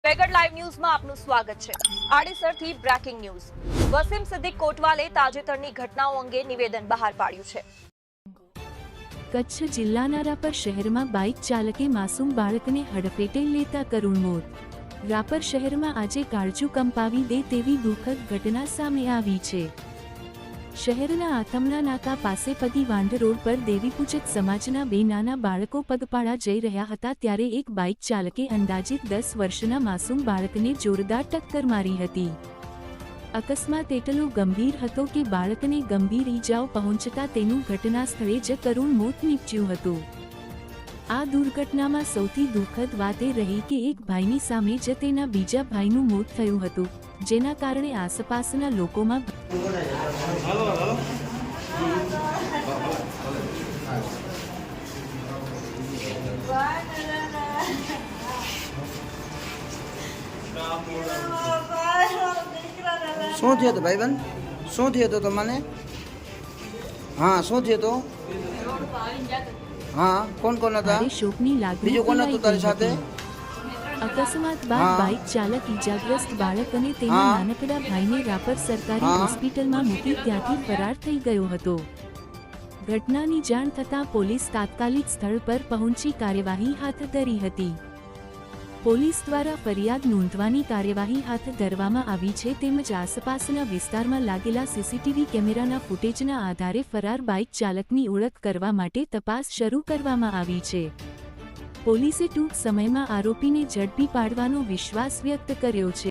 Vegad live ન્યૂઝમાં આપનું સ્વાગત છે। આડેસરથી બ્રેકિંગ ન્યૂઝ। વસીમ સિદ્દીક કોટવાલે તાજેતરની ઘટનાઓ અંગે નિવેદન બહાર પાડ્યું છે। કચ્છ જિલ્લાના રાપર શહેરમાં બાઇક ચાલકે માસૂમ બાળકને હડફેટે લેતા કરુણ મોત। રાપર શહેરમાં આજે કાળજું કંપાવી દે તેવી દુઃખદ ઘટના સામે આવી છે। શહેરના આથમણા નાકા પાસે પદી વાંઢ રોડ પર દેવીપૂજક સમાજના બે નાના બાળકો પગપાળા જઈ રહ્યા હતા ત્યારે એક બાઇક ચાલકે અંદાજિત 10 વર્ષના માસૂમ બાળકને જોરદાર ટક્કર મારી હતી। અકસ્માત એટલો ગંભીર હતો કે બાળકને ગંભીર ઈજાઓ પહોંચતા તેનું ઘટના સ્થળે જ કરુણ મોત નીપજ્યું હતું। આ દુર્ઘટનામાં સૌથી દુઃખદ વાત એ રહી કે એક ભાઈની સામે જ તેના બીજા ભાઈનું મોત થયું હતું, જેના કારણે આસપાસના લોકોમાં શું થયું હતું ભાઈબંધ? શું થયું હતું તમને? હા, શું થયું હતું? હા, કોણ કોણ હતા? શોકની લાગણી બીજું કોણ હતું તારી સાથે? અકસ્માત બાદ બાઇક ચાલક ઈજાગ્રસ્ત બાળક અને તેના નાનકડા ભાઈને રાપર સરકારી હોસ્પિટલમાં મૂકી ત્યાંથી ફરાર થઈ ગયો હતો। ઘટનાની જાણ થતાં પોલીસ તાત્કાલિક સ્થળ પર પહોંચી કાર્યવાહી હાથ ધરી હતી। પોલીસ દ્વારા ફરિયાદ નોંધવાની કાર્યવાહી હાથ ધરવામાં આવી છે તેમજ આસપાસના વિસ્તારમાં લાગેલા સીસીટીવી કેમેરાના ફૂટેજના આધારે ફરાર બાઇક ચાલકની ઓળખ કરવા માટે તપાસ શરૂ કરવામાં આવી છે। પોલીસે ટૂંક સમયમાં આરોપીને ઝડપી પાડવાનો વિશ્વાસ વ્યક્ત કર્યો છે।